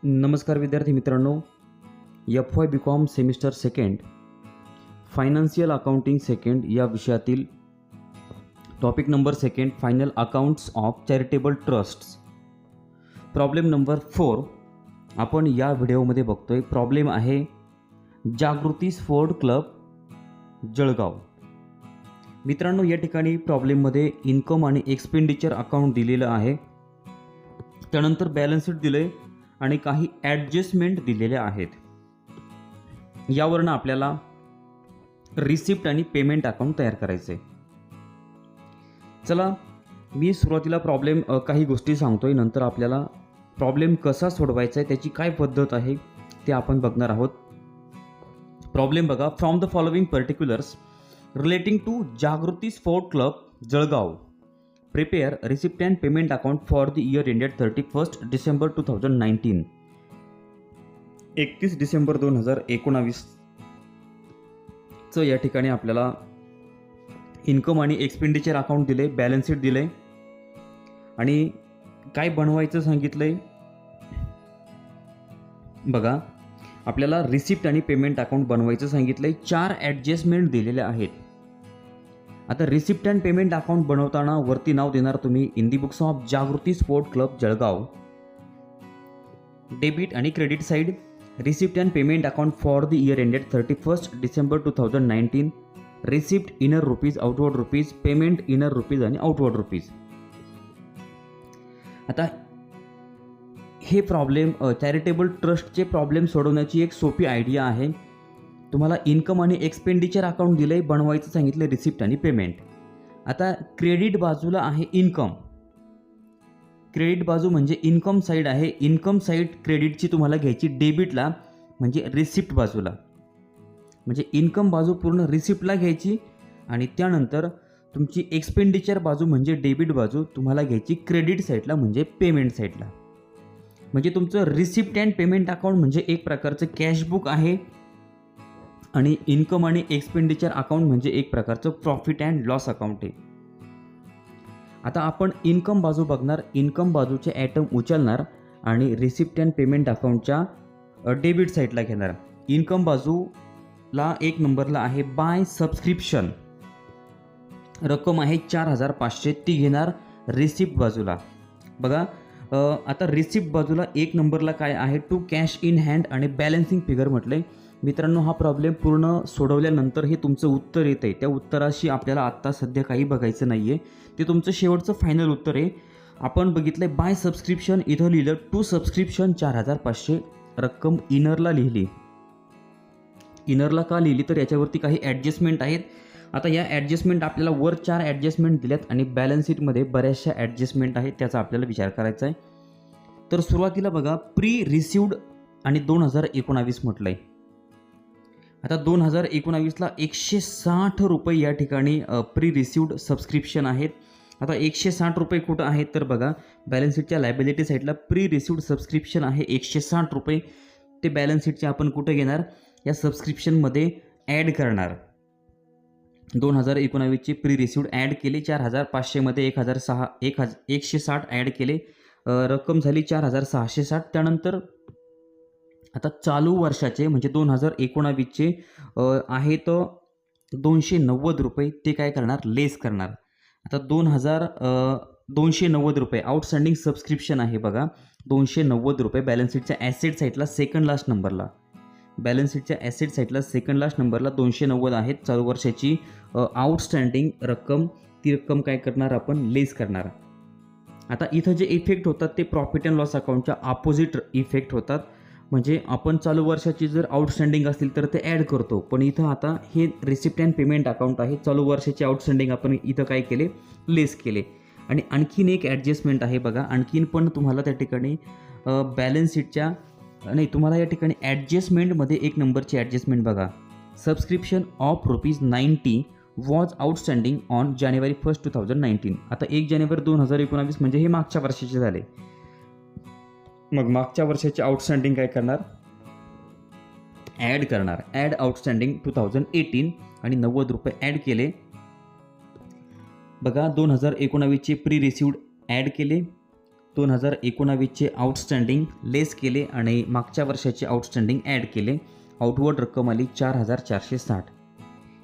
नमस्कार विद्यार्थी मित्रांनो, FY BCom semester second financial accounting second या विषयातील topic number second final accounts of charitable trusts problem number 4 आपण या व्हिडिओमध्ये बघतोय. प्रॉब्लेम आहे जागृती स्पोर्ट क्लब जळगाव. मित्रांनो, या ठिकाणी प्रॉब्लेममध्ये इन्कम आणि एक्सपेंडिचर अकाउंट दिलेलं आहे, त्यानंतर बॅलन्स शीट दिले आणि काही ॲडजस्टमेंट दिलेल्या आहेत. यावरनं आपल्याला रिसिप्ट आणि पेमेंट अकाउंट तयार करायचे. चला, मी सुरुवातीला प्रॉब्लेम काही गोष्टी सांगतोय, नंतर आपल्याला प्रॉब्लेम कसा सोडवायचा आहे, त्याची काय पद्धत आहे ते आपण बघणार आहोत. प्रॉब्लेम बघा. From the following particulars relating to Jagruti sport club Jalgaon prepare receipt and payment account for the year ended 31 December 2019. 31 December 2019 चं या ठिकाणी आपल्याला इन्कम आणि एक्सपेंडिचर अकाउंट दिले, बॅलन्स शीट दिले आणि काय बनवायचं सांगितलंय बघा. आपल्याला रिसिप्ट आणि पेमेंट अकाउंट बनवायचं सांगितलंय. 4 ॲडजस्टमेंट दिलेल्या आहेत. आता रिसिप्ट अँड पेमेंट अकाउंट बनवताना वरती नाव देणार तुम्ही in the books of Jagruti sport club Jalgaon. Debit आणि credit side receipt and payment account for the year ended 31 December 2019. Receipt inner rupees, outward rupees, payment inner rupees आणि आउटवर्ड रुपीज. आता हे problem charitable ट्रस्टचे प्रॉब्लेम सोडवण्याची एक सोपी आयडिया आहे. तुम्हाला इन्कम आणि एक्सपेंडिचर अकाउंट दिलंय, बनवायचं सांगितलं रिसिप्ट आणि पेमेंट. आता क्रेडिट बाजूला आहे इन्कम. क्रेडिट बाजू म्हणजे इन्कम साईड आहे. इन्कम साईड क्रेडिटची तुम्हाला घ्यायची डेबिटला, म्हणजे रिसिप्ट बाजूला. म्हणजे इन्कम बाजू पूर्ण रिसिप्टला घ्यायची आणि त्यानंतर तुमची एक्सपेंडिचर बाजू म्हणजे डेबिट बाजू तुम्हाला घ्यायची क्रेडिट साईडला, म्हणजे पेमेंट साईडला. म्हणजे तुमचं रिसिप्ट अँड पेमेंट अकाउंट म्हणजे एक प्रकारचं कॅशबुक आहे आणि इन्कम आणि एक्सपेंडिचर अकाउंट म्हणजे एक प्रकारचं प्रॉफिट अँड लॉस अकाउंट आहे. आता आपण इन्कम बाजू बघणार. इन्कम बाजूचे ॲटम उचलणार आणि रिसिप्ट अँड पेमेंट अकाउंटच्या डेबिट साईडला घेणार. इन्कम बाजूला 1 नंबरला आहे बाय सबस्क्रिप्शन, रक्कम आहे 4,500, ती घेणार रिसिप्ट बाजूला. बघा, आता रिसिप्ट बाजूला 1 नंबरला काय आहे टू कॅश इन हँड आणि बॅलन्सिंग फिगर म्हटलंय. मित्रांनो, हा प्रॉब्लेम पूर्ण सोडवल्यानंतर हे तुमचं उत्तर येतं आहे. त्या उत्तराशी आपल्याला आत्ता सध्या काही बघायचं नाही आहे, ते तुमचं शेवटचं फायनल उत्तर आहे. आपण बघितलं आहे बाय सबस्क्रिप्शन, इथं लिहिलं टू सबस्क्रिप्शन 4,500, रक्कम इनरला लिहिली. इनरला का लिहिली तर याच्यावरती काही ॲडजस्टमेंट आहेत. आता या ॲडजस्टमेंट आपल्याला वर 4 ॲडजस्टमेंट दिल्यात आणि बॅलन्स शीटमध्ये बऱ्याचशा ॲडजस्टमेंट आहेत, त्याचा आपल्याला विचार करायचा आहे. तर सुरुवातीला बघा, प्री रिसिव्ड आणि 2019 म्हटलं आहे. आता 2019ला 160 रुपये या ठिकाणी प्री रिसिव्ड सबस्क्रिप्शन आहेत. आता 160 रुपये कुठं आहेत तर बघा, बॅलन्स शीटच्या लायबिलिटी साईडला प्री रिसिव्ड सबस्क्रिप्शन आहे 160 रुपये. ते बॅलन्स शीटचे आपण कुठे घेणार, या सबस्क्रिप्शनमध्ये ॲड करणार. 2019चे प्री रिसिव्ड ॲड केले, 4,500मध्ये 160 ॲड केले, रक्कम झाली 4,660. त्यानंतर आता चालू वर्षाचे म्हणजे 2019चे आहेत 290 रुपये, ते काय करणार, लेस करणार. आता 290 रुपये आउटस्टँडिंग सबस्क्रिप्शन आहे बघा, 290 रुपये. बॅलन्स शीटच्या ॲसेट साईडला सेकंड लास्ट नंबरला, बॅलन्स शीटच्या ॲसेट साईडला सेकंड लास्ट नंबरला 290 आहेत चालू वर्षाची आउटस्टँडिंग रक्कम. ती रक्कम काय करणार, आपण लेस करणार. आता इथं जे इफेक्ट होतात ते प्रॉफिट अँड लॉस अकाउंटच्या ऑपोजिट इफेक्ट होतात. म्हणजे आपण चालू वर्षाची जर आउटस्टँडिंग असतील तर ते ॲड करतो, पण इथं आता हे रिसिप्ट अँड पेमेंट अकाउंट आहे. चालू वर्षाची आउटस्टँडिंग आपण इथं काय केले, लेस केले. आणि आणखीन एक ॲडजस्टमेंट आहे बघा, आणखीन पण तुम्हाला त्या ठिकाणी बॅलन्स शीटच्या नाही, तुम्हाला या ठिकाणी ॲडजस्टमेंटमध्ये 1 नंबरची ॲडजस्टमेंट बघा. Subscription of ₹90 was outstanding on January 1, 2019. आता 1 जानेवारी 2019 म्हणजे हे मागच्या वर्षाचे झाले. मग मागच्या वर्षाचे आउटस्टँडिंग काय करणार, ॲड करणार. ॲड आउटस्टँडिंग 2018 आणि 90 रुपये ॲड केले. बघा, 2019चे प्री रिसिव्ड ॲड केले, 2019चे आउटस्टँडिंग लेस केले आणि मागच्या वर्षाचे आउटस्टँडिंग ॲड केले. आउटवर्ड रक्कम आली 4,460.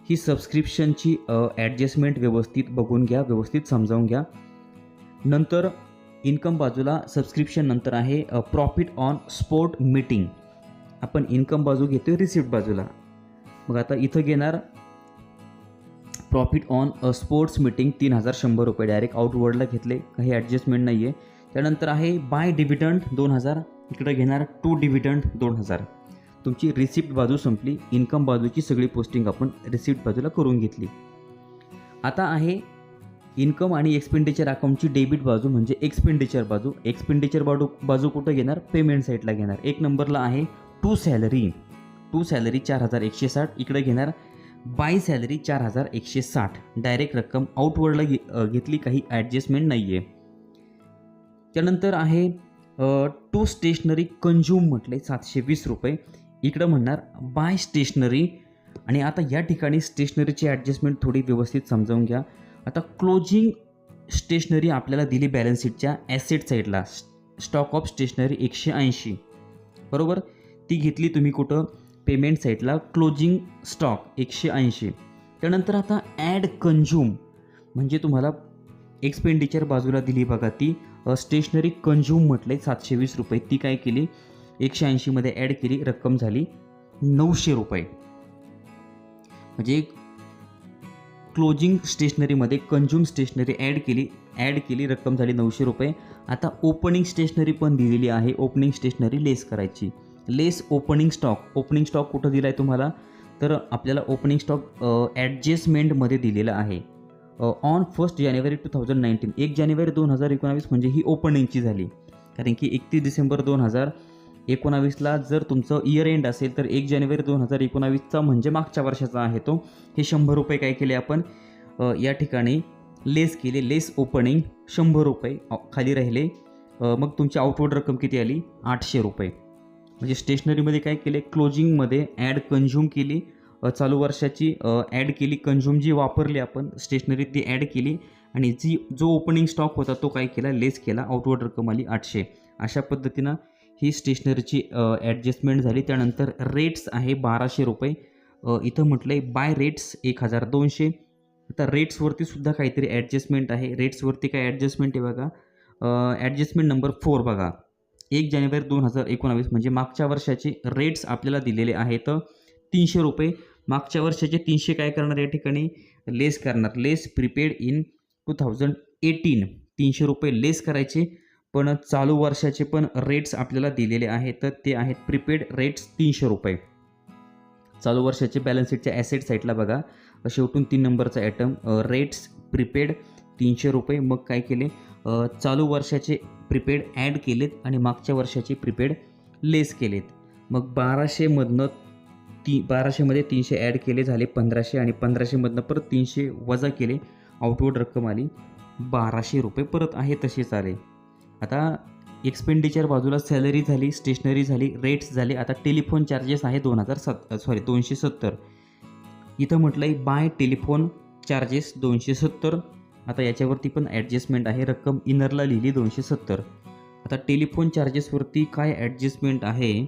ही सबस्क्रिप्शनची ॲडजस्टमेंट व्यवस्थित बघून घ्या, व्यवस्थित समजावून घ्या. नंतर इन्कम बाजूला सबस्क्रिप्शन नंतर आहे प्रॉफिट ऑन स्पोर्ट मीटिंग. आपण इन्कम बाजू घेतोय रिसिप्ट बाजूला. मग आता इथं घेणार प्रॉफिट ऑन स्पोर्ट्स मीटिंग 3,100 रुपये डायरेक्ट आउटवर्डला घेतले, काही ॲडजस्टमेंट नाही आहे. त्यानंतर आहे बाय डिव्हिडंड 2,000, इकडे घेणार टू डिव्हिडंड 2,000. तुमची रिसिप्ट बाजू संपली. इन्कम बाजूची सगळी पोस्टिंग आपण रिसिप्ट बाजूला करून घेतली. आता आहे इन्कम आणि एक्सपेंडिचर अकाउंटची डेबिट बाजू म्हणजे एक्सपेंडिचर बाजू. एक्सपेंडिचर बाजू कुठं घेणार? पेमेंट साईडला घेणार. एक नंबरला आहे टू सॅलरी 4,160. इकडे घेणार बाय सॅलरी 4,160. डायरेक्ट रक्कम आउटवर्डला घेतली, काही ॲडजस्टमेंट नाही आहे. त्यानंतर आहे टू स्टेशनरी कंझ्युम म्हटले 720 रुपये. इकडं म्हणणार बाय स्टेशनरी. आणि आता या ठिकाणी स्टेशनरीची ॲडजस्टमेंट थोडी व्यवस्थित समजावून घ्या. आता क्लोजिंग स्टेशनरी आपल्याला दिली बॅलन्स शीटच्या ॲसेट साईडला, स्टॉक ऑफ स्टेशनरी 180 बरोबर. ती घेतली तुम्ही कुठं? पेमेंट साईडला क्लोजिंग स्टॉक 180. त्यानंतर आता ॲड कंझ्युम म्हणजे तुम्हाला एक्सपेंडिचर बाजूला दिली बघा, ती स्टेशनरी कंझ्युम म्हटले 720 रुपये. ती काय केली? 180मध्ये ॲड केली, रक्कम झाली 900 रुपये. म्हणजे क्लोजिंग स्टेशनरीमध्ये कंझ्युम स्टेशनरी ॲड केली, रक्कम झाली 900 रुपये. आता ओपनिंग स्टेशनरी पण दिलेली आहे, ओपनिंग स्टेशनरी लेस करायची. लेस ओपनिंग स्टॉक कुठं दिला आहे तुम्हाला? तर आपल्याला ओपनिंग स्टॉक ॲडजस्टमेंटमध्ये दिलेला आहे. ऑन 1 जानेवारी 2019, 1 जानेवारी 2019 म्हणजे ही ओपनिंगची झाली. कारण की 31 डिसेंबर 2019ला जर तुमचं इयर एंड असेल तर 1 जानेवारी 2019चा म्हणजे मागच्या वर्षाचा आहे तो. हे 100 रुपये काय केले आपण या ठिकाणी लेस केले. लेस ओपनिंग 100 रुपये खाली राहिले. मग तुमची आउटवर्ड रक्कम किती आली? 800 रुपये. म्हणजे स्टेशनरीमध्ये काय केले? क्लोजिंगमध्ये ॲड कंझ्युम केली, चालू वर्षाची ॲड केली, कंझ्युम जी वापरली आपण स्टेशनरी ती ॲड केली, आणि जो ओपनिंग स्टॉक होता तो काय केला? लेस केला. आउटवर्ड रक्कम आली 800. अशा पद्धतीनं ही स्टेशनरीची ॲडजस्टमेंट झाली. त्यानंतर रेट्स आहे 1200 रुपये. इथं म्हटलं आहे बाय रेट्स 1,200. आता रेट्सवरती सुद्धा काहीतरी ॲडजस्टमेंट आहे. रेट्सवरती काय ॲडजस्टमेंट आहे बघा, ॲडजस्टमेंट नंबर 4 बघा. 1 जानेवारी 2019 म्हणजे मागच्या वर्षाचे रेट्स आपल्याला दिलेले आहेत 300 रुपये. मागच्या वर्षाचे 300 काय करणार या ठिकाणी? लेस करणार. लेस प्रिपेड इन 2018 300 रुपये लेस करायचे. पण चालू वर्षाचे पण रेट्स आपल्याला दिलेले आहेत, तर ते आहेत प्रिपेड रेट्स 300 रुपये. चालू वर्षाचे बॅलन्स शीटच्या ॲसेट साईडला बघा, शेवटून 3 नंबरचा आयटम रेट्स प्रिपेड 300 रुपये. मग काय केले? चालू वर्षाचे प्रिपेड ॲड केलेत आणि मागच्या वर्षाचे प्रिपेड लेस केलेत. मग 1200मध्ये 300 ॲड केले, झाले 1500, आणि 1500मधनं परत 300 वजा केले, आउटवर्ड रक्कम आली 1200 रुपये. परत आहे तसेच आले. आता एक्सपेंडिचर बाजूला सॅलरी झाली, स्टेशनरी झाली, रेट्स झाले. आता टेलिफोन चार्जेस आहे 270. इथं म्हटलं आहे बाय टेलिफोन चार्जेस 270. आता याच्यावरती पण ॲडजस्टमेंट आहे, रक्कम इनरला लिहिली 270. आता टेलिफोन चार्जेसवरती काय ॲडजस्टमेंट आहे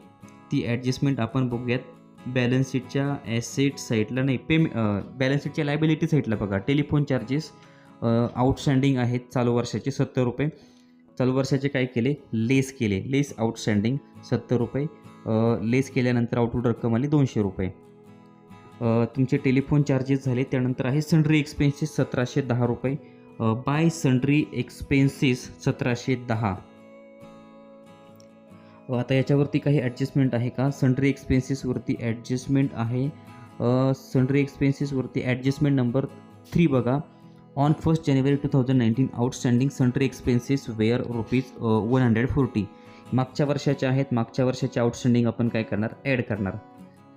ती ॲडजस्टमेंट आपण बघूयात. बॅलन्स शीटच्या ॲसेट साईडला नाही, बॅलन्स शीटच्या लायबिलिटी साईडला बघा. टेलिफोन चार्जेस आउटस्टँडिंग आहेत चालू वर्षाचे 70 रुपये. चालू वर्षाचे काय केले? लेस केले. लेस आउटस्टँडिंग 70 रुपये. लेस केल्यानंतर आउटवर्ड रक्कम आली 200 रुपये. तुमचे टेलिफोन चार्जेस झाले. त्यानंतर आहे सन्ड्री एक्सपेन्सेस 1710 रुपये. By sundry expenses 1710. आता याच्यावरती काही ॲडजस्टमेंट आहे का? सन्ड्री एक्सपेन्सेसवरती ॲडजस्टमेंट आहे. सन्ड्री एक्सपेन्सेसवरती ॲडजस्टमेंट नंबर 3 बघा. On 1 January 2019 outstanding sundry expenses were ₹140. मागच्या वर्षाचे आहेत. मागच्या वर्षाचे आउटस्टँडिंग आपण काय करणार? ॲड करणार.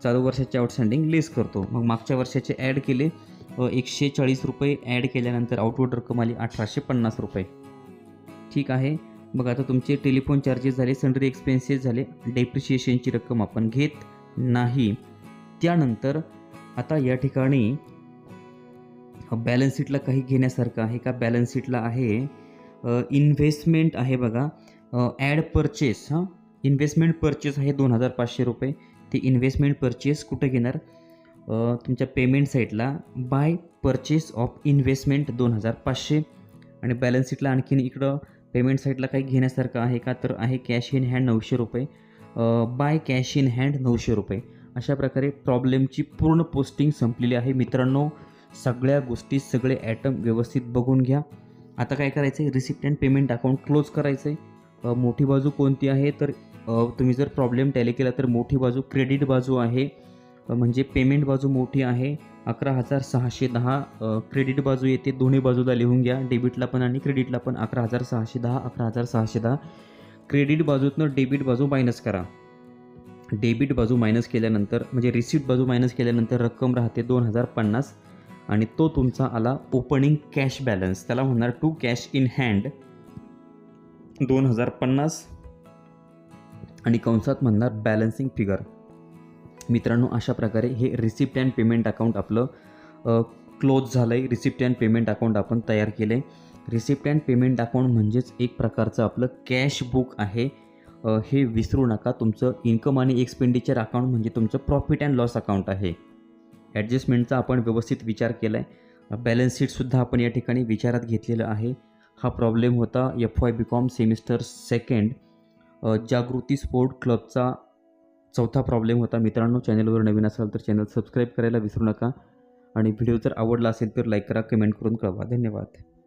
चालू वर्षाचे आउटस्टँडिंग लेस करतो. मग मागच्या वर्षाचे ॲड केले 140 रुपये. ॲड केल्यानंतर आउटवर्ड रक्कम आली 1850 रुपये. ठीक आहे. मग आता तुमचे टेलिफोन चार्जेस झाले, सन्ड्री एक्सपेन्सेस झाले, डेप्रिशिएशनची रक्कम आपण घेत नाही. त्यानंतर आता या ठिकाणी बॅलन्स शीटला काही घेण्यासारखं आहे का? बॅलन्स शीटला आहे इन्व्हेस्टमेंट आहे बघा, ॲड परचेस, इन्व्हेस्टमेंट परचेस आहे 2,500 रुपये. ते इन्व्हेस्टमेंट परचेस कुठं घेणार, तुमच्या पेमेंट साईटला बाय परचेस ऑफ इन्व्हेस्टमेंट 2,500. आणि बॅलन्स शीटला आणखीन इकडं पेमेंट साईटला काही घेण्यासारखं आहे का, तर आहे कॅश इन हँड 900 रुपये, बाय कॅश इन हँड 900 रुपये. अशा प्रकारे प्रॉब्लेमची पूर्ण पोस्टिंग संपलेली आहे मित्रांनो. सगळ्या गोष्टी, सगळे ॲटम व्यवस्थित बघून घ्या. आता काय करायचं आहे, receipt and payment account close करायचं आहे. मोठी बाजू कोणती आहे, तर तुम्ही जर प्रॉब्लेम टॅली केला तर मोठी बाजू क्रेडिट बाजू आहे, म्हणजे पेमेंट बाजू मोठी आहे 11,610. क्रेडिट बाजू येते, दोन्ही बाजूला लिहून घ्या, डेबिटला पण आणि क्रेडिटला पण 11,610, 11,610. क्रेडिट बाजूतनं डेबिट बाजू मायनस करा. डेबिट बाजू मायनस केल्यानंतर म्हणजे रिसिप्ट बाजू मायनस केल्यानंतर रक्कम राहते 2,050 आणि तो तुमचा आला ओपनिंग कॅश बॅलन्स. त्याला म्हणणार टू कॅश इन हँड 2,050 आणि कंसात म्हणणार बॅलन्सिंग फिगर. मित्रांनो, अशा प्रकारे हे रिसिप्ट अँड पेमेंट अकाउंट आपलं क्लोज झालं आहे. रिसिप्ट अँड पेमेंट अकाउंट आपण तयार केलं आहे. रिसिप्ट अँड पेमेंट अकाउंट म्हणजेच एक प्रकारचं आपलं कॅश बुक आहे. हे विसरू नका. तुमचं इन्कम आणि एक्सपेंडिचर अकाउंट म्हणजे तुमचं प्रॉफिट अँड लॉस अकाउंट आहे. ॲडजस्टमेंटचा आपण व्यवस्थित विचार केला आहे. बॅलन्स शीटसुद्धा आपण या ठिकाणी विचारात घेतलेलं आहे. हा प्रॉब्लेम होता FY BCom सेमिस्टर 2 जागृती स्पोर्ट क्लबचा 4था प्रॉब्लेम होता. मित्रांनो, चॅनलवर नवीन असाल तर चॅनल सबस्क्राईब करायला विसरू नका आणि व्हिडिओ जर आवडला असेल तर लाईक करा, कमेंट करून कळवा. धन्यवाद.